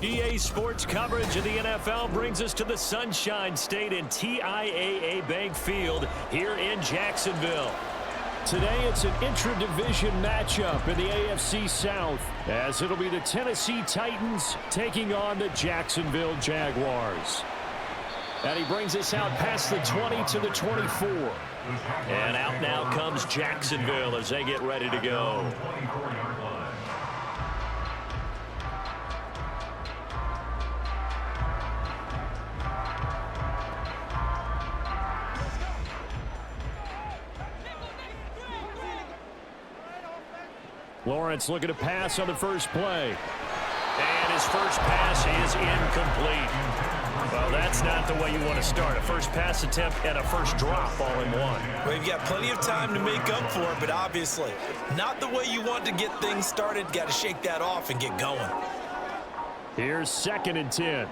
EA Sports coverage of the NFL brings us to the Sunshine State and TIAA Bank Field here in Jacksonville. Today it's an intra-division matchup in the AFC South, as it'll be the Tennessee Titans taking on the Jacksonville Jaguars. And he brings us out past the 20 to the 24. And out now comes Jacksonville as they get ready to go. Lawrence looking to pass on the first play. And his first pass is incomplete. Well, that's not the way you want to start. A first pass attempt and a first drop all in one. Well, you've got plenty of time to make up for it, but obviously not the way you want to get things started. Got to shake that off and get going. Here's 2nd and 10.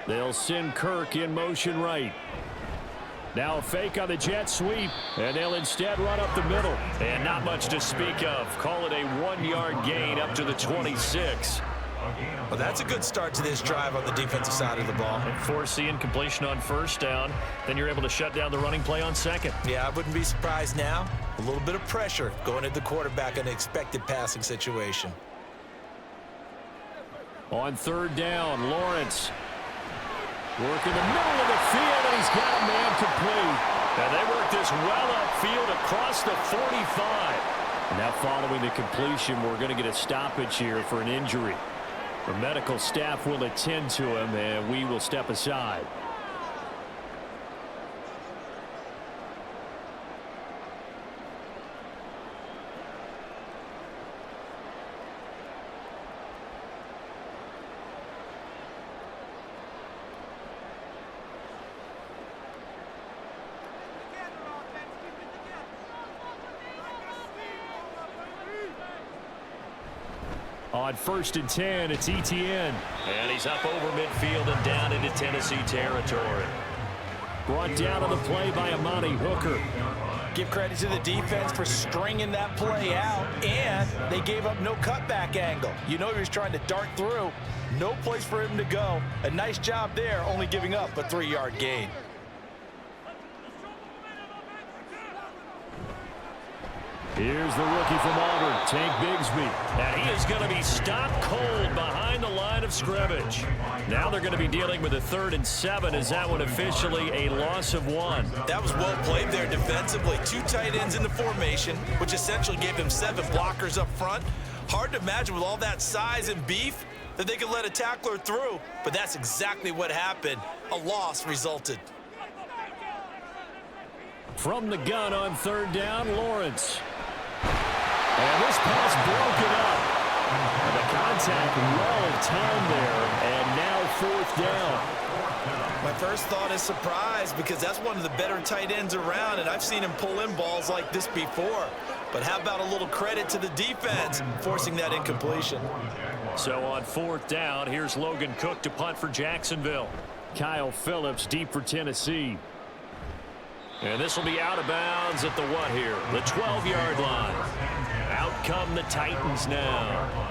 They'll send Kirk in motion right. Now a fake on the jet sweep, and they'll instead run up the middle. And not much to speak of. Call it a 1-yard gain up to the 26. Well, that's a good start to this drive on the defensive side of the ball. And force the incompletion on first down. Then you're able to shut down the running play on second. Yeah, I wouldn't be surprised now. A little bit of pressure going at the quarterback in an expected passing situation. On 3rd down, Lawrence. Work in the middle of the field, and he's got a man complete. And they work this well upfield across the 45. Now following the completion, we're going to get a stoppage here for an injury. The medical staff will attend to him, and we will step aside. On 1st and 10, it's Etienne. And he's up over midfield and down into Tennessee territory. Brought down on the play by Amani Hooker. Give credit to the defense for stringing that play out, and they gave up no cutback angle. You know he was trying to dart through. No place for him to go. A nice job there, only giving up a 3-yard gain. Here's the rookie from Auburn, Tank Bigsby. And he is going to be stopped cold behind the line of scrimmage. Now they're going to be dealing with a 3rd and 7. Is that one officially a loss of 1? That was well played there defensively. 2 tight ends in the formation, which essentially gave him 7 blockers up front. Hard to imagine with all that size and beef that they could let a tackler through. But that's exactly what happened. A loss resulted. From the gun on 3rd down, Lawrence. And this pass broken up. And the contact well timed there, and now 4th down. My first thought is surprise, because that's one of the better tight ends around, and I've seen him pull in balls like this before. But how about a little credit to the defense forcing that incompletion? So on 4th down, here's Logan Cook to punt for Jacksonville. Kyle Phillips deep for Tennessee. And this will be out of bounds at the what here? The 12-yard line. Out come the Titans now.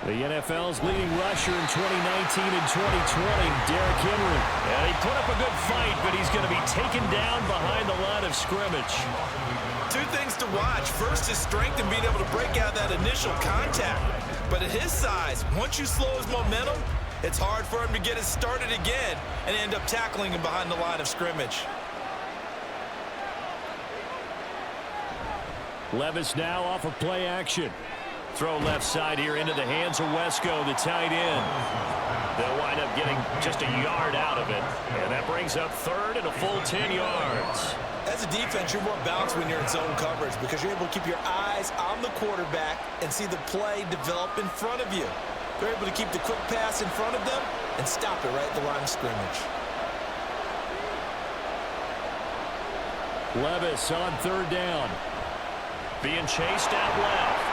The NFL's leading rusher in 2019 and 2020, Derrick Henry. And he put up a good fight, but he's going to be taken down behind the line of scrimmage. 2 things to watch. First, his strength and being able to break out that initial contact. But at his size, once you slow his momentum, it's hard for him to get it started again and end up tackling him behind the line of scrimmage. Levis now off of play action. Throw left side here into the hands of Wesco, the tight end. They'll wind up getting just a yard out of it. And that brings up 3rd and a full 10 yards. As a defense, you're more balanced when you're in zone coverage because you're able to keep your eyes on the quarterback and see the play develop in front of you. They're able to keep the quick pass in front of them and stop it right at the line of scrimmage. Levis on third down. Being chased out left.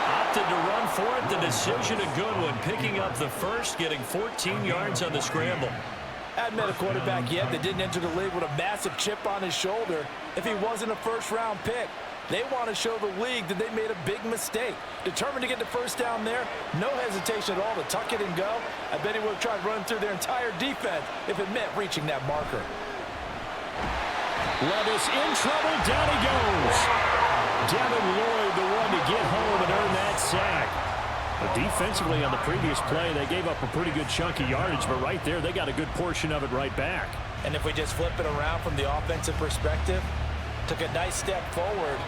Opted to run for it. The decision a good one. Picking up the first, getting 14 yards on the scramble. Hadn't met a quarterback yet that didn't enter the league with a massive chip on his shoulder if he wasn't a first-round pick. They want to show the league that they made a big mistake. Determined to get the first down there, no hesitation at all to tuck it and go. I bet he would have tried running through their entire defense if it meant reaching that marker. Levis in trouble. Down he goes. Devin Lloyd, the one to get home and earn that sack. But defensively on the previous play, they gave up a pretty good chunk of yardage, but right there, they got a good portion of it right back. And if we just flip it around from the offensive perspective, took a nice step forward,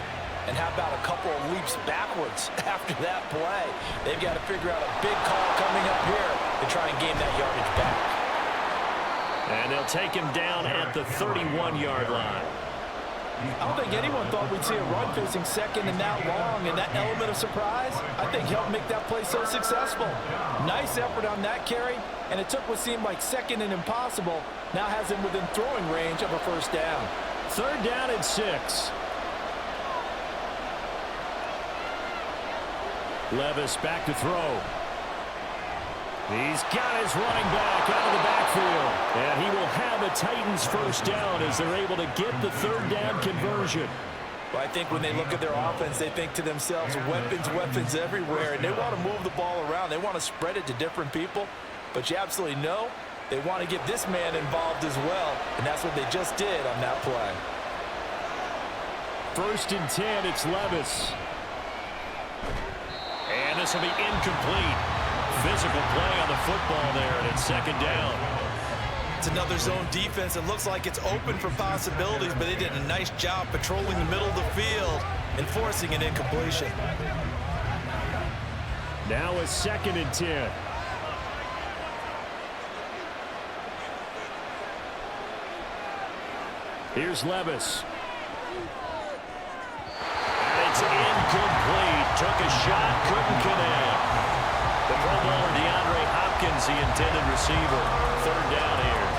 and how about a couple of leaps backwards after that play? They've got to figure out a big call coming up here to try and gain that yardage back. And they'll take him down at the 31-yard line. I don't think anyone thought we'd see a run facing second and that long, and that element of surprise, I think, helped make that play so successful. Nice effort on that carry, and it took what seemed like second and impossible, now has him within throwing range of a first down. Third down and 6. Levis back to throw. He's got his running back out of the backfield. And he will have a Titans first down as they're able to get the third down conversion. Well, I think when they look at their offense, they think to themselves, weapons, weapons everywhere. And they want to move the ball around. They want to spread it to different people. But you absolutely know they want to get this man involved as well. And that's what they just did on that play. First and 10, it's Levis. And this will be incomplete. Physical play on the football there, and it's second down. It's another zone defense. It looks like it's open for possibilities, but they did a nice job patrolling the middle of the field and forcing an incompletion. Now a second and 10. Here's Levis. And it's incomplete. Took a shot, couldn't connect. The Pro Bowler DeAndre Hopkins, the intended receiver. Third down here.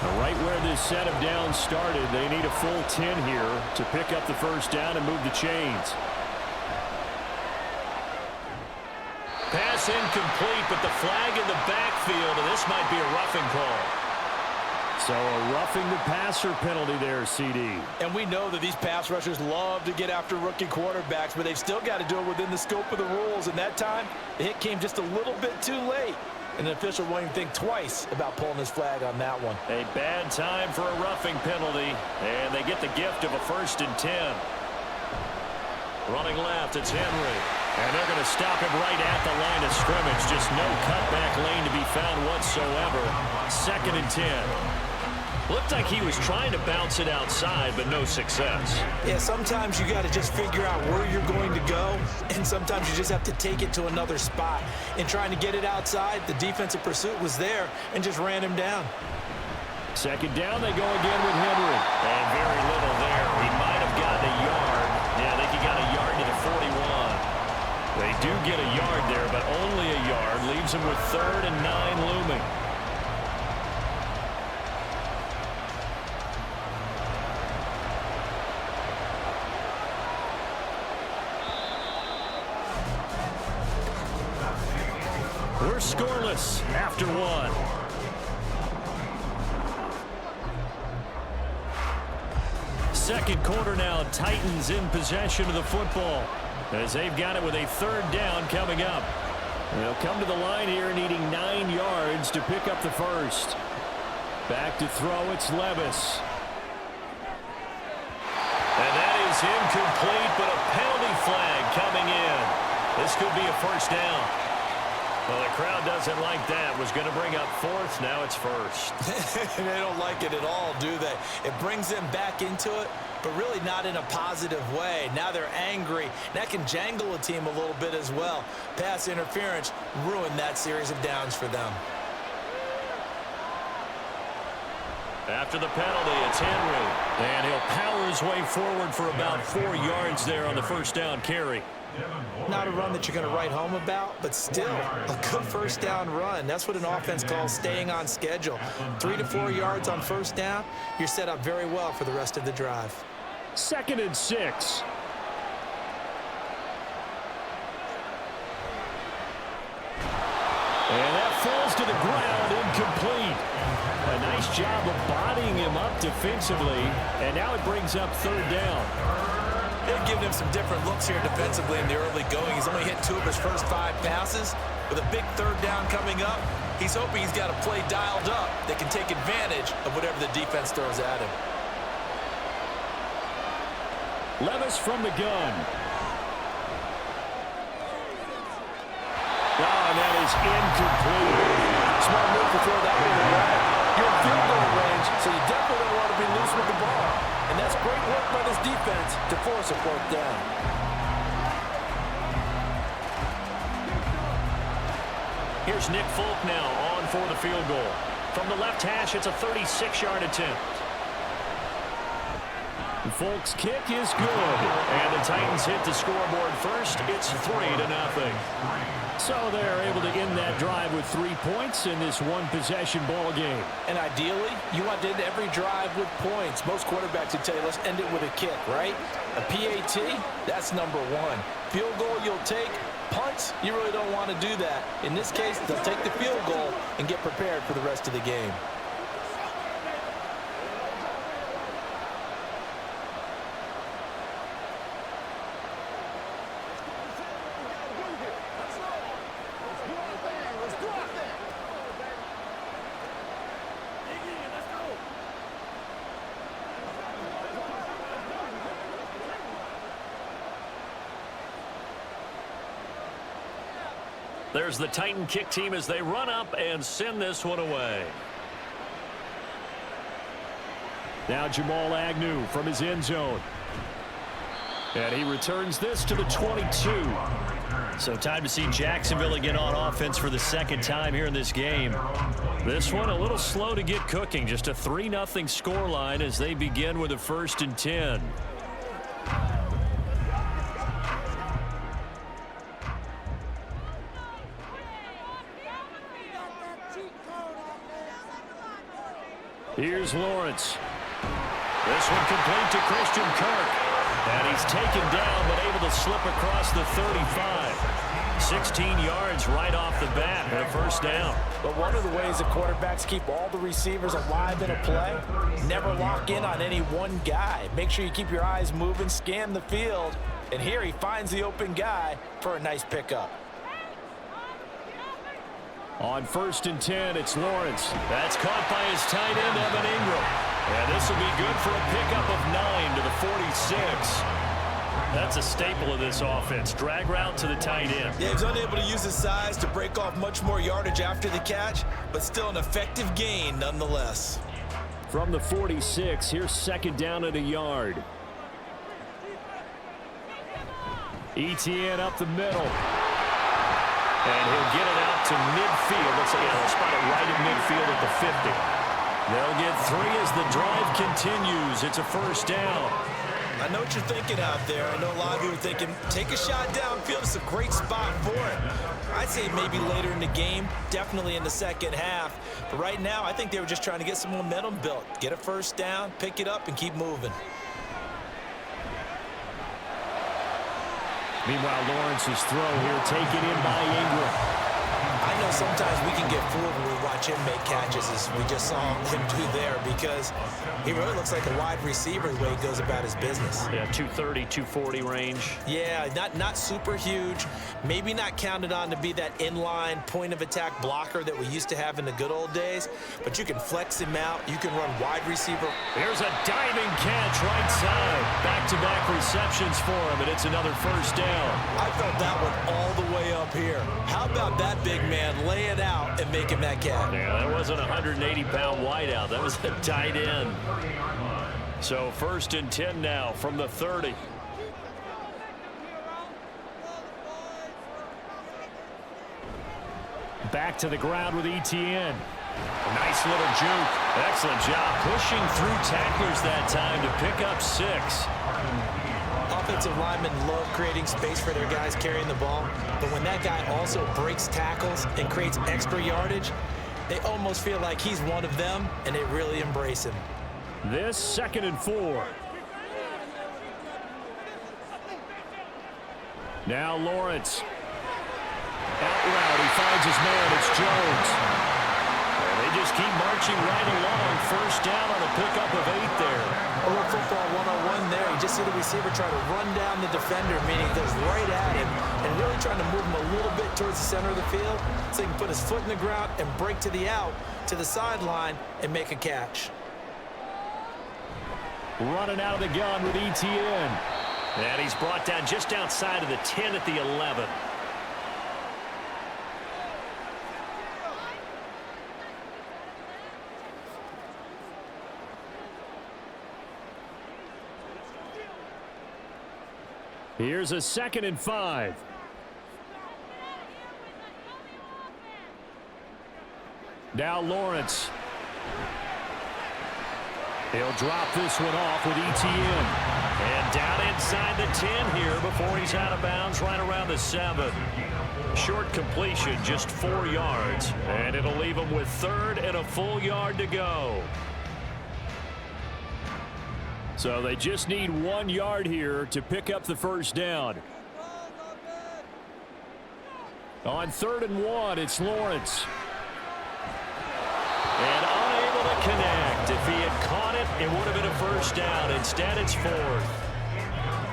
Now right where this set of downs started, they need a full 10 here to pick up the first down and move the chains. Pass incomplete, but the flag in the backfield, and this might be a roughing call. So a roughing the passer penalty there, CD. And we know that these pass rushers love to get after rookie quarterbacks, but they've still got to do it within the scope of the rules. And that time, the hit came just a little bit too late. And the official won't even think twice about pulling his flag on that one. A bad time for a roughing penalty, and they get the gift of a first and 10. Running left, it's Henry. And they're going to stop him right at the line of scrimmage. Just no cutback lane to be found whatsoever. Second and 10. Looked like he was trying to bounce it outside, but no success. Yeah, sometimes you got to just figure out where you're going to go, and sometimes you just have to take it to another spot. In trying to get it outside, the defensive pursuit was there and just ran him down. Second down, they go again with Henry. And very little there. He might have gotten a yard. Yeah, I think he got a yard to the 41. They do get a yard there, but only a yard. Leaves him with 3rd and 9 looming. We're scoreless after 1. Second quarter now, Titans in possession of the football as they've got it with a 3rd down coming up. They'll come to the line here needing 9 yards to pick up the first. Back to throw, it's Levis. And that is incomplete, but a penalty flag coming in. This could be a first down. Well, the crowd doesn't like that. Was going to bring up 4th. Now it's 1st. They don't like it at all, do they? It brings them back into it, but really not in a positive way. Now they're angry. That can jangle a team a little bit as well. Pass interference ruined that series of downs for them. After the penalty, it's Henry. And he'll power his way forward for about 4 yards there on the first down carry. Not a run that you're going to write home about, but still a good first down run. That's what an offense calls staying on schedule. 3 to 4 yards on first down, you're set up very well for the rest of the drive. 2nd and 6. And that falls to the ground, incomplete. A nice job of bodying him up defensively, and now it brings up 3rd down. They've given him some different looks here defensively in the early going. He's only hit 2 of his first 5 passes. With a big 3rd down coming up, he's hoping he's got a play dialed up that can take advantage of whatever the defense throws at him. Levis from the gun. Oh, that is incomplete. Smart move to throw that one away. You're in field goal range, so you definitely don't want to be loose with the ball. And that's great work by this defense to force a 4th down. Here's Nick Folk now on for the field goal. From the left hash, it's a 36-yard attempt. Folk's kick is good. And the Titans hit the scoreboard first. It's 3-0. So they're able to end that drive with 3 points in this one-possession ball game. And ideally, you want to end every drive with points. Most quarterbacks would tell you, let's end it with a kick, right? A PAT, that's number 1. Field goal you'll take. Punts, you really don't want to do that. In this case, they'll take the field goal and get prepared for the rest of the game. There's the Titan kick team as they run up and send this one away. Now Jamal Agnew from his end zone. And he returns this to the 22. So time to see Jacksonville again on offense for the 2nd time here in this game. This one a little slow to get cooking. Just a 3-0 scoreline as they begin with a 1st and 10. Here's Lawrence. This one complete to Christian Kirk. And he's taken down but able to slip across the 35. 16 yards right off the bat and a 1st down. But one of the ways that quarterbacks keep all the receivers alive in a play, never lock in on any one guy. Make sure you keep your eyes moving, scan the field. And here he finds the open guy for a nice pickup. On 1st and 10, it's Lawrence. That's caught by his tight end, Evan Ingram. And this will be good for a pickup of 9 to the 46. That's a staple of this offense. Drag route to the tight end. Yeah, he was unable to use his size to break off much more yardage after the catch, but still an effective gain nonetheless. From the 46, here's 2nd down at a yard. Etienne up the middle. And he'll get it out to midfield. Let's say he'll spot it right at midfield at the 50. They'll get 3 as the drive continues. It's a 1st down. I know what you're thinking out there. I know a lot of you are thinking, take a shot downfield. It's a great spot for it. I'd say maybe later in the game, definitely in the 2nd half. But right now, I think they were just trying to get some momentum built. Get a 1st down, pick it up, and keep moving. Meanwhile, Lawrence's throw here taken in by Ingram. I know sometimes we can get fooled when we watch him make catches, as we just saw him do there, because he really looks like a wide receiver the way he goes about his business. Yeah, 230, 240 range. Yeah, not super huge. Maybe not counted on to be that inline point-of-attack blocker that we used to have in the good old days, but you can flex him out. You can run wide receiver. Here's a diving catch right side. Back-to-back receptions for him, and it's another 1st down. I felt that one all the way up here. How about that big man lay it out and making that catch? Yeah, that wasn't a 180-pound wideout. That was a tight end. So 1st and 10 now from the 30. Back to the ground with Etienne. Nice little juke. Excellent job pushing through tacklers that time to pick up 6. offensive linemen love creating space for their guys carrying the ball, but when that guy also breaks tackles and creates extra yardage, they almost feel like he's one of them, and they really embrace him. This 2nd and 4. Now Lawrence. Out route, he finds his man. It's Jones. And they just keep marching right along. First down on a pickup of 8 there. A little football 101 there. You just see the receiver try to run down the defender, meaning he goes right at him and really trying to move him a little bit towards the center of the field so he can put his foot in the ground and break to the out, to the sideline, and make a catch. Running out of the gun with ETN. And he's brought down just outside of the 10 at the 11. Here's a 2nd and 5. Now Lawrence. He'll drop this one off with ETN. And down inside the 10 here before he's out of bounds right around the 7. Short completion, just 4 yards. And it'll leave him with 3rd and a full yard to go. So they just need 1 yard here to pick up the first down. On 3rd and 1, it's Lawrence. And unable to connect. If he had caught it, it would have been a first down. Instead, it's 4th.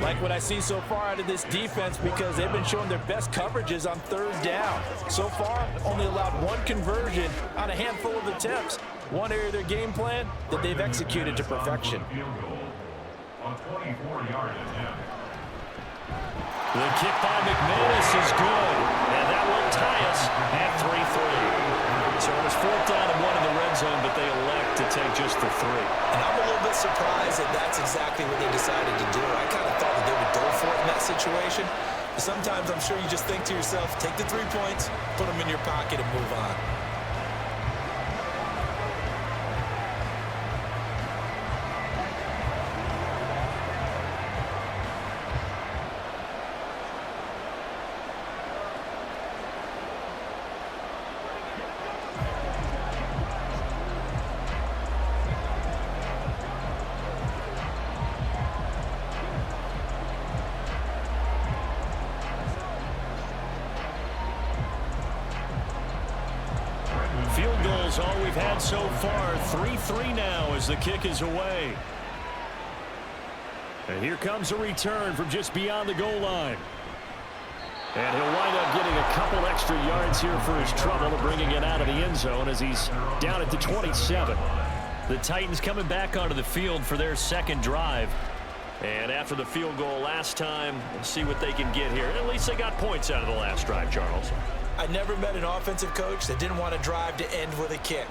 Like what I see so far out of this defense, because they've been showing their best coverages on 3rd down. So far, only allowed 1 conversion on a handful of attempts. One area of their game plan that they've executed to perfection. The kick by McManus is good, and that will tie us at 3-3. So it was 4th down and 1 in the red zone, but they elect to take just the 3. And I'm a little bit surprised that that's exactly what they decided to do. I kind of thought that they would go for it in that situation. But sometimes I'm sure you just think to yourself, take the 3 points, put them in your pocket, and move on. Field goals all we've had so far. 3-3 now as the kick is away. And here comes a return from just beyond the goal line. And he'll wind up getting a couple extra yards here for his trouble, bringing it out of the end zone as he's down at the 27. The Titans coming back onto the field for their 2nd drive. And after the field goal last time, we'll see what they can get here. At least they got points out of the last drive, Charles. I never met an offensive coach that didn't want to drive to end with a kick.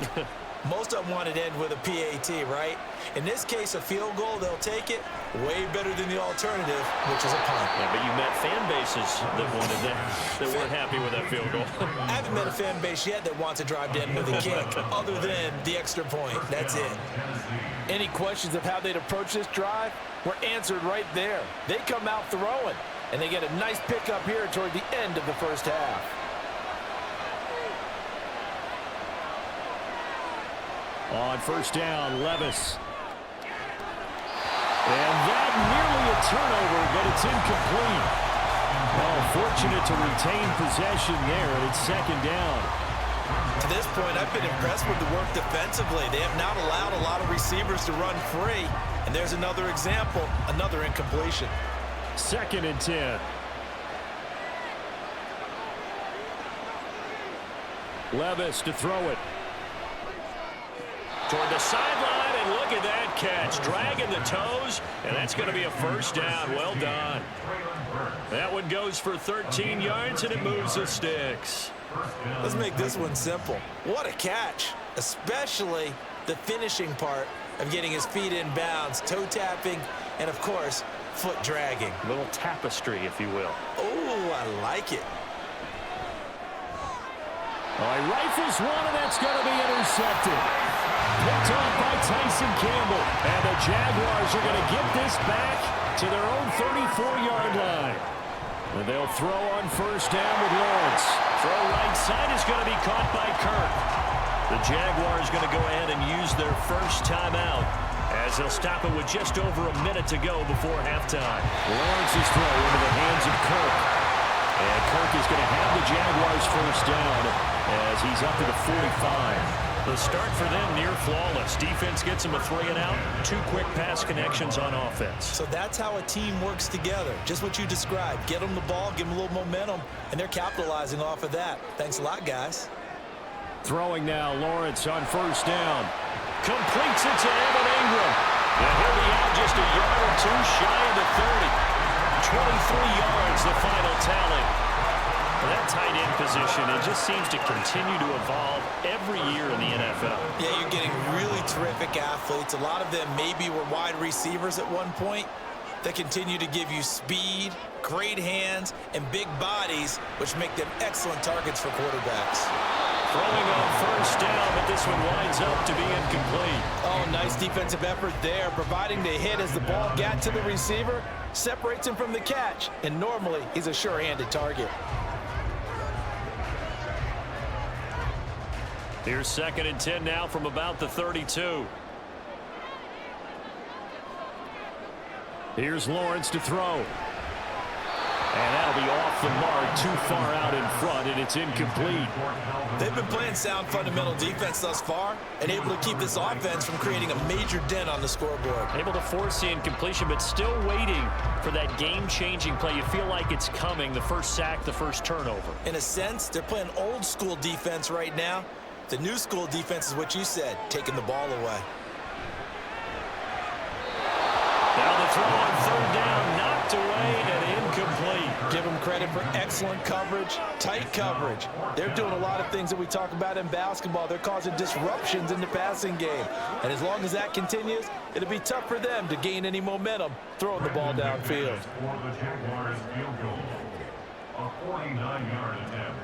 Most of them wanted to end with a PAT, right? In this case, a field goal, they'll take it. Way better than the alternative, which is a punt. Yeah, but you met fan bases that wanted that weren't happy with that field goal. I haven't met a fan base yet that wants to drive to end with a kick, other than the extra point. That's it. Any questions of how they'd approach this drive were answered right there. They come out throwing, and they get a nice pickup here toward the end of the first half. On first down, Levis. And that nearly a turnover, but it's incomplete. Oh, fortunate to retain possession there, and it's 2nd down. To this point, I've been impressed with the work defensively. They have not allowed a lot of receivers to run free. And there's another example, another incompletion. 2nd and 10. Levis to throw it. Toward the sideline, and look at that catch. Dragging the toes, and that's going to be a first down. Well done. That one goes for 13 yards, and it moves the sticks. Let's make this one simple. What a catch, especially the finishing part of getting his feet in bounds, toe tapping, and, of course, foot dragging. A little tapestry, if you will. Oh, I like it. Oh, he rifles one, and that's going to be intercepted. Picked off by Tyson Campbell. And the Jaguars are going to get this back to their own 34-yard line. And they'll throw on first down with Lawrence. Throw right side is going to be caught by Kirk. The Jaguars going to go ahead and use their first timeout as they'll stop it with just over a minute to go before halftime. Lawrence's throw into the hands of Kirk. And Kirk is going to have the Jaguars first down as he's up to the 45. The start for them near flawless. Defense gets them a 3-and-out. 2 quick pass connections on offense. So that's how a team works together. Just what you described. Get them the ball, give them a little momentum, and they're capitalizing off of that. Thanks a lot, guys. Throwing now, Lawrence on first down. Completes it to Evan Ingram. And he'll be out just a yard or two shy of the 30. 23 yards, the final tally. That tight end position, it just seems to continue to evolve every year in the NFL. Yeah, you're getting really terrific athletes. A lot of them maybe were wide receivers at one point. They continue to give you speed, great hands, and big bodies, which make them excellent targets for quarterbacks. Throwing on first down, but this one winds up to be incomplete. Oh, nice defensive effort there, providing the hit as the ball got to the receiver, separates him from the catch, and normally he's a sure-handed target. Here's 2nd and 10 now from about the 32. Here's Lawrence to throw. And that'll be off the mark, too far out in front, and it's incomplete. They've been playing sound fundamental defense thus far and able to keep this offense from creating a major dent on the scoreboard. Able to force the incompletion, but still waiting for that game-changing play. You feel like it's coming, the first sack, the first turnover. In a sense, they're playing old-school defense right now. The new school defense is what you said, taking the ball away. Now the throw on 3rd down, knocked away and incomplete. Give them credit for excellent coverage, tight coverage. They're doing a lot of things that we talk about in basketball. They're causing disruptions in the passing game. And as long as that continues, it'll be tough for them to gain any momentum throwing the ball downfield. For the Jaguars field goal, a 49-yard attempt.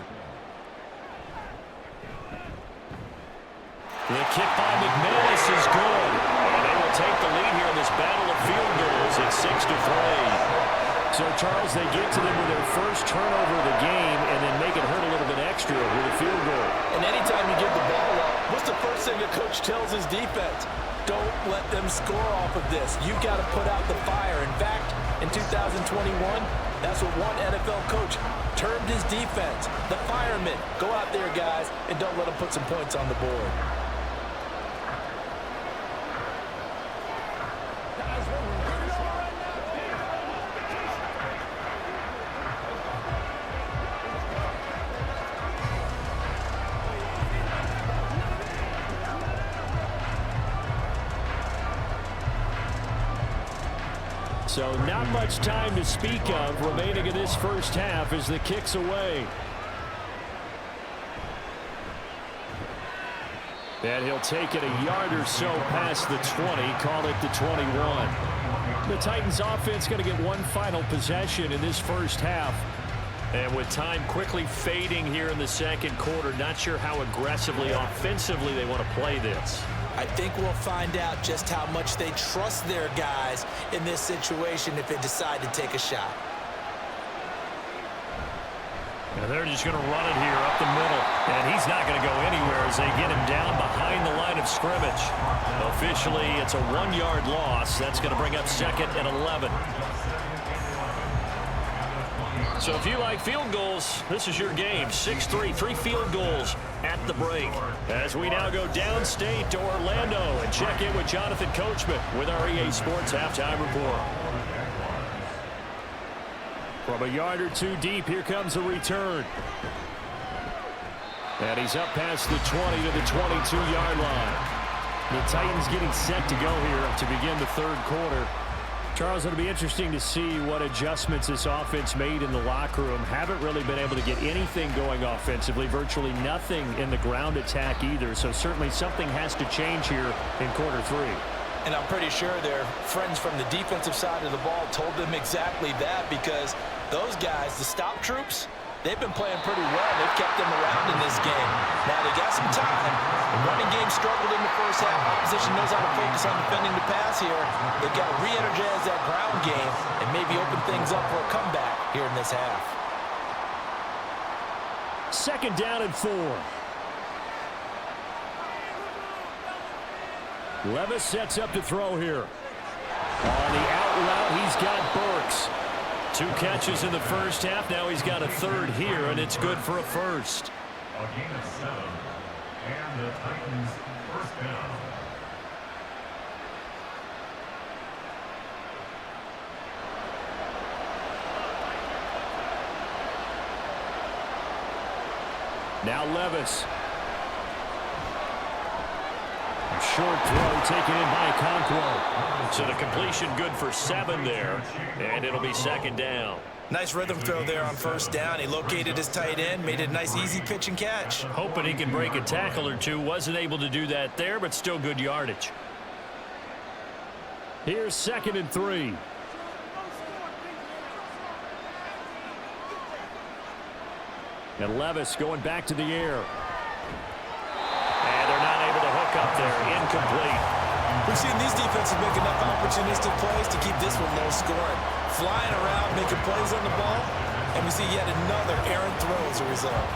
The kick by McManus is good. And they will take the lead here in this battle of field goals at 6-3. So, Charles, they get to them with their first turnover of the game and then make it hurt a little bit extra with a field goal. And anytime you give the ball up, what's the first thing a coach tells his defense? Don't let them score off of this. You've got to put out the fire. In fact, in 2021, that's what one NFL coach termed his defense. The firemen. Go out there, guys, and don't let them put some points on the board. So not much time to speak of remaining in this first half as the kick's away. And he'll take it a yard or so past the 20, call it the 21. The Titans offense going to get one final possession in this first half. And with time quickly fading here in the second quarter, not sure how aggressively, offensively they want to play this. I think we'll find out just how much they trust their guys in this situation if they decide to take a shot. And they're just going to run it here up the middle. And he's not going to go anywhere as they get him down behind the line of scrimmage. Officially, it's a 1-yard loss. That's going to bring up 2nd and 11. So if you like field goals, this is your game. 6-3, 3 field goals at the break. As we now go downstate to Orlando and check in with Jonathan Coachman with our EA Sports Halftime Report. From a yard or two deep, here comes a return. And he's up past the 20 to the 22-yard line. The Titans getting set to go here to begin the third quarter. Charles, it'll be interesting to see what adjustments this offense made in the locker room. Haven't really been able to get anything going offensively, virtually nothing in the ground attack either. So certainly something has to change here in quarter 3. And I'm pretty sure their friends from the defensive side of the ball told them exactly that, because those guys, the stop troops, they've been playing pretty well. They've kept them around in this game. Now, they got some time. The running game struggled in the first half. Opposition knows how to focus on defending the pass here. They've got to re-energize that ground game and maybe open things up for a comeback here in this half. 2nd down and 4. Levis sets up to throw here. On the out route, he's got Burks. 2 catches in the first half. Now he's got a 3rd here, and it's good for a first. A gain of 7. And the Titans first down. Now Levis. Short throw taken in by Conquo. So the completion good for 7 there, and it'll be 2nd down. Nice rhythm throw there on first down. He located his tight end, made it a nice easy pitch and catch. Hoping he can break a tackle or two. Wasn't able to do that there, but still good yardage. Here's 2nd and 3. And Levis going back to the air. And they're not able to hook up there. Incomplete. We've seen these defenses make enough opportunistic plays to keep this one low scoring. Flying around, making plays on the ball, and we see yet another errant throw as a result.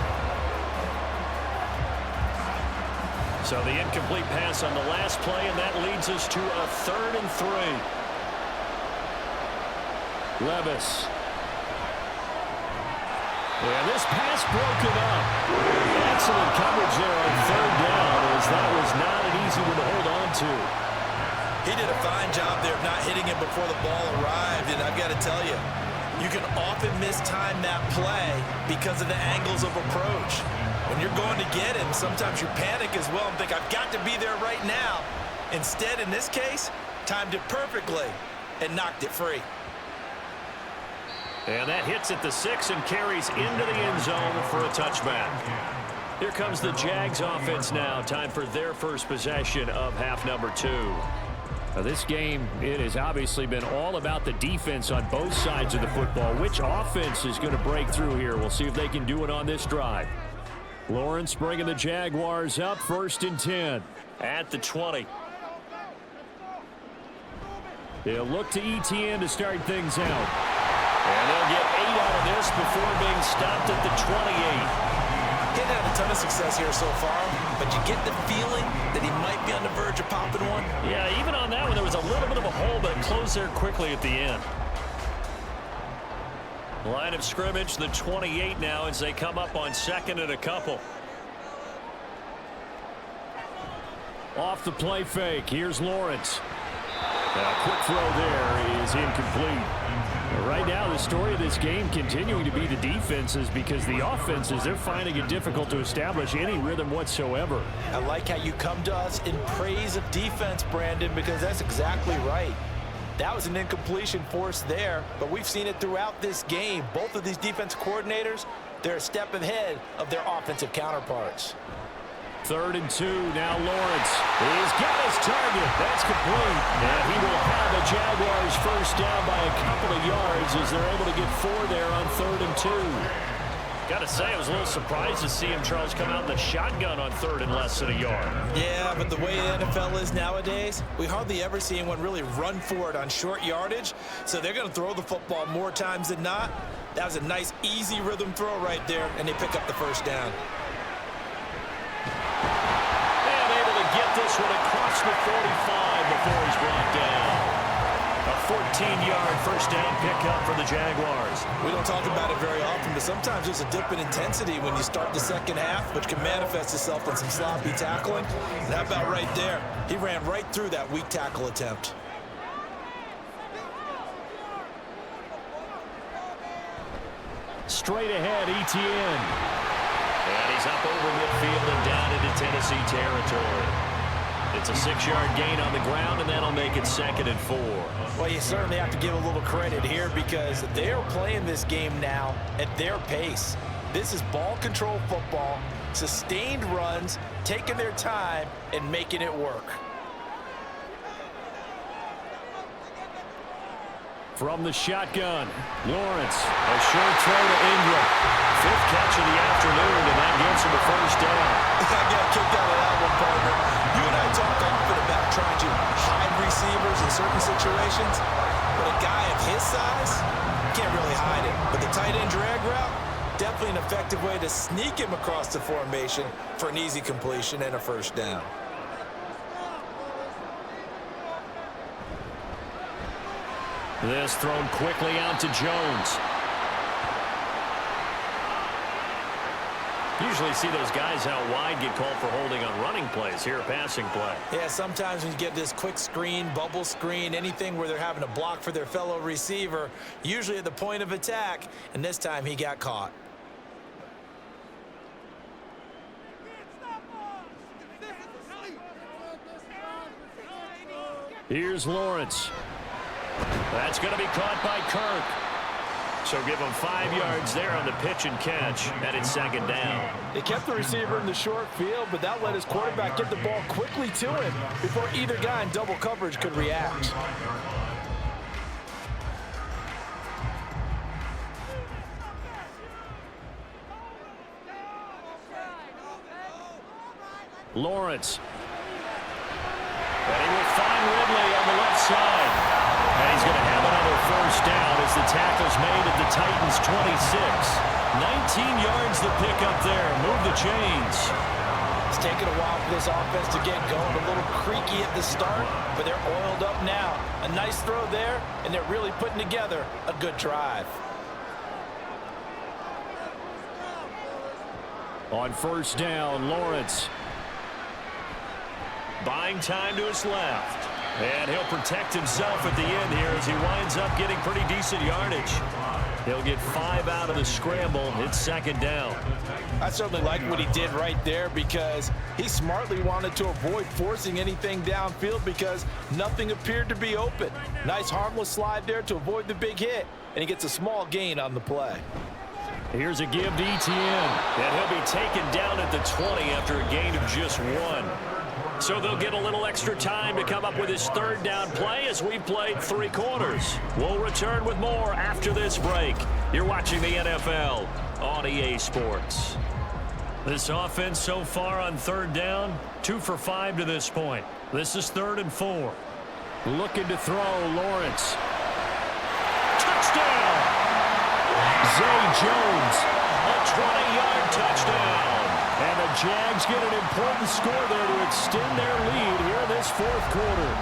So the incomplete pass on the last play, and that leads us to a 3rd and 3. Levis. And this pass broken up. Excellent coverage there on 3rd down, as that was not an easy one to hold on to. He did a fine job there of not hitting it before the ball arrived, and I've got to tell you, you can often mistime that play because of the angles of approach. When you're going to get him, sometimes you panic as well and think, I've got to be there right now. Instead, in this case, timed it perfectly and knocked it free. And that hits at the 6 and carries into the end zone for a touchback. Here comes the Jags offense now. Time for their first possession of half number 2. Now this game, it has obviously been all about the defense on both sides of the football. Which offense is going to break through here? We'll see if they can do it on this drive. Lawrence bringing the Jaguars up, 1st and 10. At the 20. They'll look to ETN to start things out. And they'll get 8 out of this before being stopped at the 28. He's had a ton of success here so far, but you get the feeling that he might be on the verge of popping one. Yeah, even on that one, there was a little bit of a hole, but it closed there quickly at the end. Line of scrimmage, the 28 now as they come up on 2nd and a couple. Off the play fake, here's Lawrence. A quick throw there is incomplete. Right now, the story of this game continuing to be the defenses, because the offenses, they're finding it difficult to establish any rhythm whatsoever. I like how you come to us in praise of defense, Brandon, because that's exactly right. That was an incompletion forced there, but we've seen it throughout this game. Both of these defense coordinators, they're a step ahead of their offensive counterparts. 3rd and 2, now Lawrence. He's got his target. That's complete. And he will have the Jaguars first down by a couple of yards as they're able to get 4 there on 3rd and 2. Got to say, I was a little surprised to see him, Charles, come out in the shotgun on 3rd and less than a yard. Yeah, but the way the NFL is nowadays, we hardly ever see anyone really run for it on short yardage, so they're going to throw the football more times than not. That was a nice, easy rhythm throw right there, and they pick up the first down. Get this one across the 45 before he's brought down. A 14-yard first down pickup for the Jaguars. We don't talk about it very often, but sometimes there's a dip in intensity when you start the second half, which can manifest itself in some sloppy tackling. And how about right there? He ran right through that weak tackle attempt. Straight ahead, ETN. And he's up over midfield and down into Tennessee territory. It's a 6-yard gain on the ground, and that'll make it 2nd and 4. Well, you certainly have to give a little credit here because they're playing this game now at their pace. This is ball control football, sustained runs, taking their time, and making it work. From the shotgun, Lawrence, a short throw to Ingram. 5th catch of the afternoon, and that gets him a first down. I got kicked out of that one, partner. You and I talk often about trying to hide receivers in certain situations, but a guy of his size can't really hide it. But the tight end drag route, definitely an effective way to sneak him across the formation for an easy completion and a first down. This thrown quickly out to Jones. Usually see those guys out wide get called for holding on running plays. Here, a passing play. Yeah, sometimes when you get this quick screen, bubble screen, anything where they're having to block for their fellow receiver, usually at the point of attack, and this time he got caught. Here's Lawrence. That's going to be caught by Kirk. So give him 5 yards there on the pitch and catch, and it's second down. They kept the receiver in the short field, but that let his quarterback get the ball quickly to him before either guy in double coverage could react. Lawrence. And he will find Ridley on the left side. And he's going to have another first down as the tackle's made at the Titans' 26. 19 yards to pick up there. Move the chains. It's taken a while for this offense to get going. A little creaky at the start, but they're oiled up now. A nice throw there, and they're really putting together a good drive. On first down, Lawrence. Buying time to his left. And he'll protect himself at the end here as he winds up getting pretty decent yardage. He'll get 5 out of the scramble. It's second down. I certainly like what he did right there because he smartly wanted to avoid forcing anything downfield because nothing appeared to be open. Nice harmless slide there to avoid the big hit, and he gets a small gain on the play. Here's a give to Etienne, and he'll be taken down at the 20 after a gain of just 1. So they'll get a little extra time to come up with his third down play as we've played 3 quarters. We'll return with more after this break. You're watching the NFL on EA Sports. This offense so far on third down, 2 for 5 to this point. This is 3rd and 4. Looking to throw, Lawrence. Touchdown! Zay Jones, a 20-yard touchdown. And the Jags get an important score there to extend their lead here in this 4th quarter.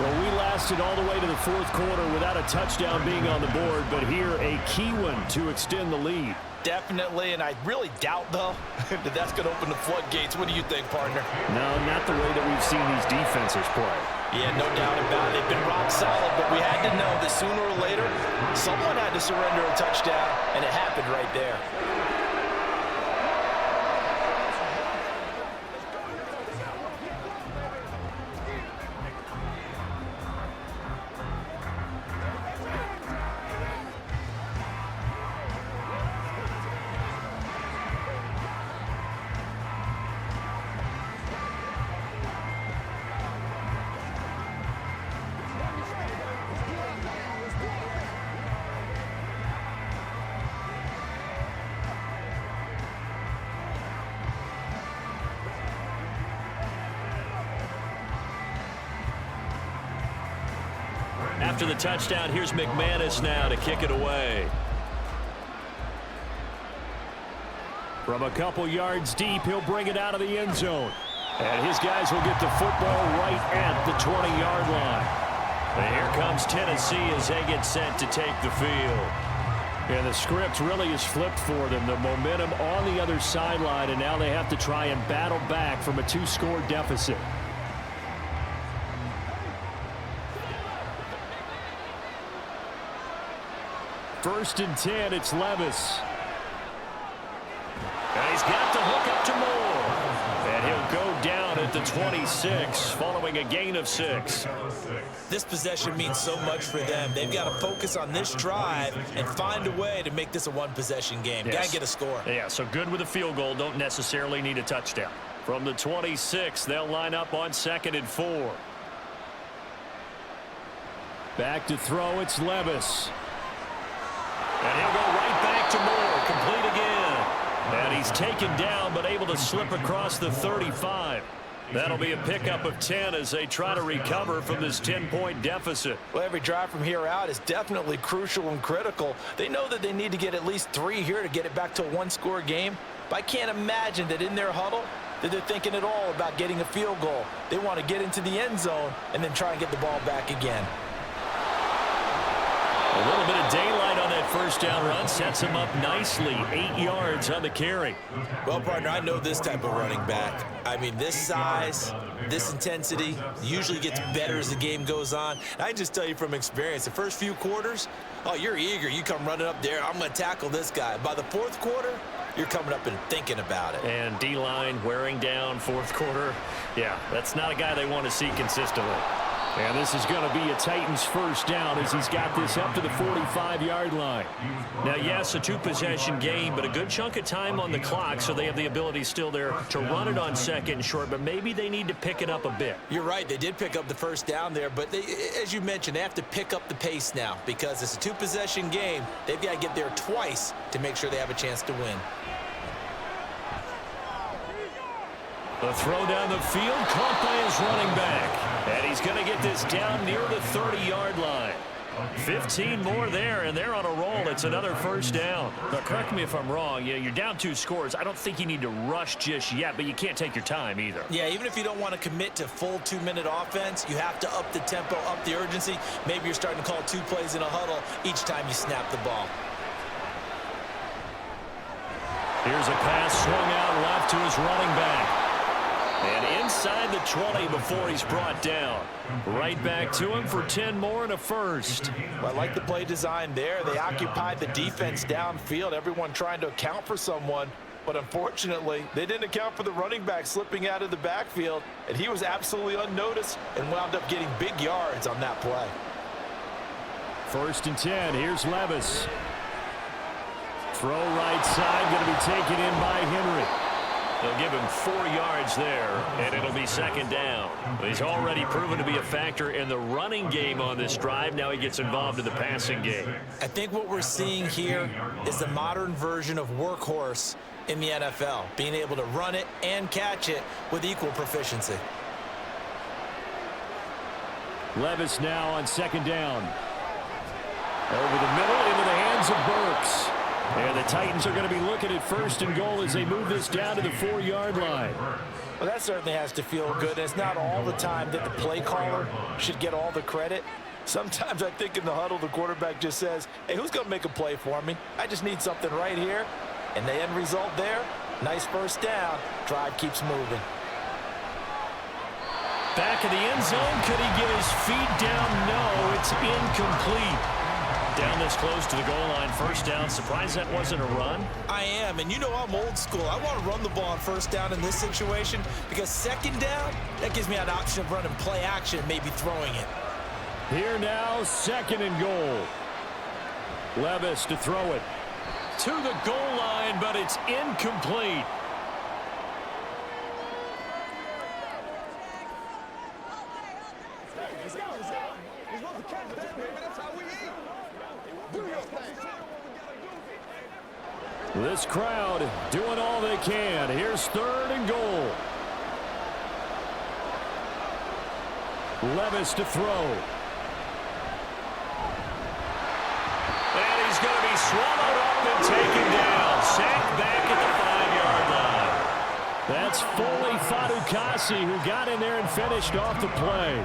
Well, we lasted all the way to the 4th quarter without a touchdown being on the board, but here a key one to extend the lead. Definitely, and I really doubt, though, that that's going to open the floodgates. What do you think, partner? No, not the way that we've seen these defenses play. Yeah, no doubt about it. They've been rock solid, but we had to know that sooner or later, someone had to surrender a touchdown, and it happened right there. After the touchdown, here's McManus now to kick it away. From a couple yards deep, he'll bring it out of the end zone. And his guys will get the football right at the 20-yard line. And here comes Tennessee as they get set to take the field. And the script really is flipped for them. The momentum on the other sideline, and now they have to try and battle back from a 2-score deficit. First and 10, it's Levis. And he's got the hook up to Moore. And he'll go down at the 26 following a gain of 6. This possession means so much for them. They've got to focus on this drive and find a way to make this a one-possession game. Yes. Got to get a score. Yeah, so good with a field goal. Don't necessarily need a touchdown. From the 26, they'll line up on 2nd and 4. Back to throw, it's Levis. And he'll go right back to Moore, complete again. And he's taken down, but able to slip across the 35. That'll be a pickup of 10 as they try to recover from this 10-point deficit. Well, every drive from here out is definitely crucial and critical. They know that they need to get at least 3 here to get it back to a one-score game. But I can't imagine that in their huddle that they're thinking at all about getting a field goal. They want to get into the end zone and then try and get the ball back again. A little bit of daylight on that first down run sets him up nicely. 8 yards on the carry. Well, partner, I know this type of running back. I mean, this size, this intensity usually gets better as the game goes on. And I can just tell you from experience, the first few quarters, oh, you're eager. You come running up there, I'm going to tackle this guy. By the fourth quarter, you're coming up and thinking about it. And D-line wearing down fourth quarter. Yeah, that's not a guy they want to see consistently. And this is going to be a Titans first down as he's got this up to the 45-yard line. Now, yes, a two-possession game, but a good chunk of time on the clock, so they have the ability still there to run it on second and short, but maybe they need to pick it up a bit. You're right. They did pick up the first down there, but they, as you mentioned, they have to pick up the pace now because it's a two-possession game. They've got to get there twice to make sure they have a chance to win. The throw down the field, caught by his running back. And he's going to get this down near the 30-yard line. 15 more there, and they're on a roll. It's another first down. Now, correct me if I'm wrong. You're down 2 scores. I don't think you need to rush just yet, but you can't take your time either. Yeah, even if you don't want to commit to full 2-minute offense, you have to up the tempo, up the urgency. Maybe you're starting to call 2 plays in a huddle each time you snap the ball. Here's a pass swung out left to his running back. And inside the 20 before he's brought down. Right back to him for 10 more and a first. Well, I like the play design there. They occupied the defense downfield, everyone trying to account for someone. But unfortunately, they didn't account for the running back slipping out of the backfield. And he was absolutely unnoticed and wound up getting big yards on that play. First and 10. Here's Levis. Throw right side, going to be taken in by Henry. They'll give him 4 yards there, and it'll be second down. He's already proven to be a factor in the running game on this drive. Now he gets involved in the passing game. I think what we're seeing here is the modern version of workhorse in the NFL, being able to run it and catch it with equal proficiency. Levis now on second down. Over the middle into the hands of Burks. And the Titans are going to be looking at first and goal as they move this down to the 4-yard line. Well, that certainly has to feel good. And it's not all the time that the play caller should get all the credit. Sometimes I think in the huddle, the quarterback just says, hey, who's going to make a play for me? I just need something right here. And the end result there, nice first down. Drive keeps moving. Back in the end zone. Could he get his feet down? No, it's incomplete. Down this close to the goal line, first down. Surprised that wasn't a run? I am, and you know I'm old school. I want to run the ball on first down in this situation because second down, that gives me an option of running play action and maybe throwing it. Here now, second and goal. Levis to throw it to the goal line, but it's incomplete. This crowd doing all they can. Here's third and goal. Levis to throw. And he's going to be swallowed up and taken down. Sacked back at the 5-yard line. That's Foley Fadukasi who got in there and finished off the play.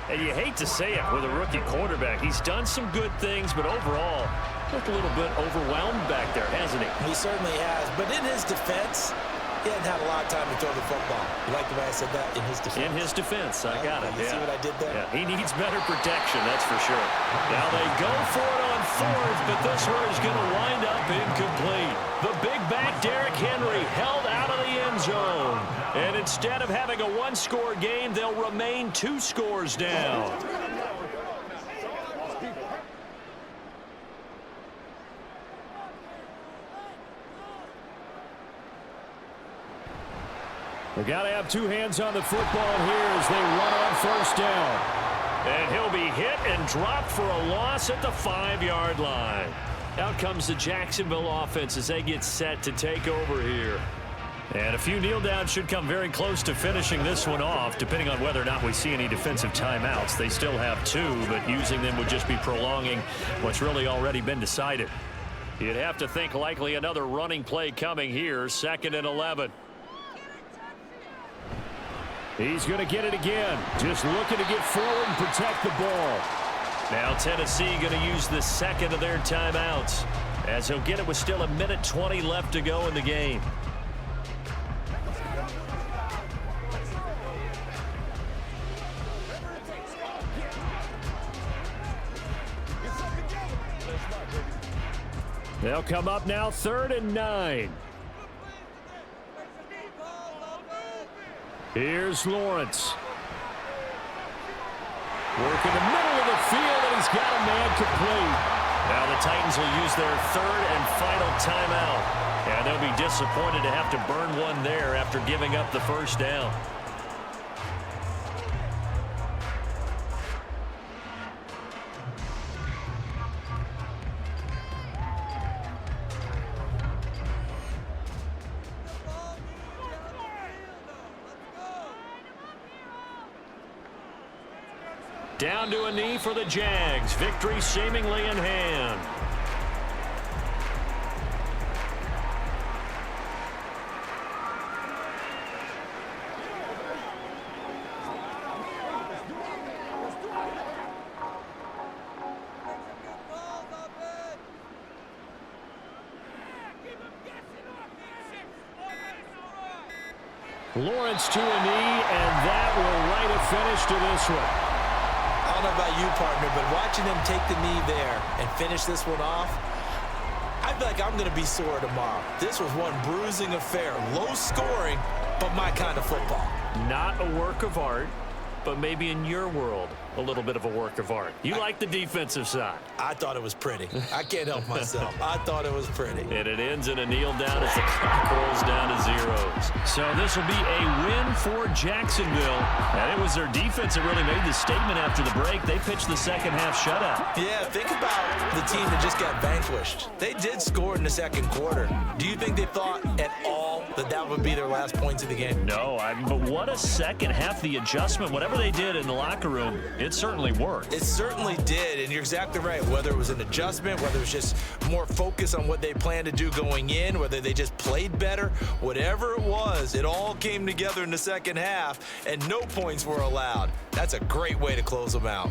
And you hate to say it with a rookie quarterback. He's done some good things, but overall, looked a little bit overwhelmed back there, hasn't he? He certainly has. But in his defense, he hadn't had a lot of time to throw the football. You like the way I said that? In his defense. In his defense. I got it. You see what I did there? Yeah, he needs better protection, that's for sure. Now they go for it on fourth, but this one is going to wind up incomplete. The big back, Derrick Henry, held out of the end zone. And instead of having a one-score game, they'll remain 2 scores down. They got to have 2 hands on the football here as they run on first down. And he'll be hit and dropped for a loss at the 5-yard line. Out comes the Jacksonville offense as they get set to take over here. And a few kneel downs should come very close to finishing this one off, depending on whether or not we see any defensive timeouts. They still have 2, but using them would just be prolonging what's really already been decided. You'd have to think likely another running play coming here, 2nd and 11. He's going to get it again. Just looking to get forward and protect the ball. Now Tennessee going to use the 2nd of their timeouts, as he'll get it with still 1:20 left to go in the game. They'll come up now 3rd and 9. Here's Lawrence. Work in the middle of the field, and he's got a man complete. Now the Titans will use their 3rd and final timeout. And they'll be disappointed to have to burn one there after giving up the first down. Down to a knee for the Jags. Victory seemingly in hand. Lawrence to a knee, and that will write a finish to this one. I don't know about you, partner, but watching them take the knee there and finish this one off, I feel like I'm going to be sore tomorrow. This was one bruising affair. Low scoring, but my kind of football. Not a work of art, but maybe in your world, a little bit of a work of art. You like the defensive side. I thought it was pretty. I can't help myself. I thought it was pretty. And it ends in a kneel down as the clock rolls down to zeros. So this will be a win for Jacksonville. And it was their defense that really made the statement after the break. They pitched the second half shutout. Yeah, think about the team that just got vanquished. They did score in the second quarter. Do you think they thought at all that that would be their last points of the game? No, but what a second half. The adjustment, whatever they did in the locker room, it certainly worked. It certainly did, and you're exactly right. Whether it was an adjustment, whether it was just more focus on what they planned to do going in, whether they just played better, whatever it was, it all came together in the second half, and no points were allowed. That's a great way to close them out.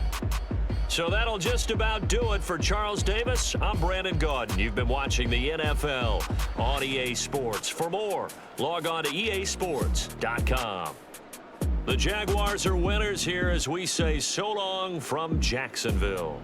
So that'll just about do it for Charles Davis. I'm Brandon Gaudin. You've been watching the NFL on EA Sports. For more, log on to easports.com. The Jaguars are winners here as we say so long from Jacksonville.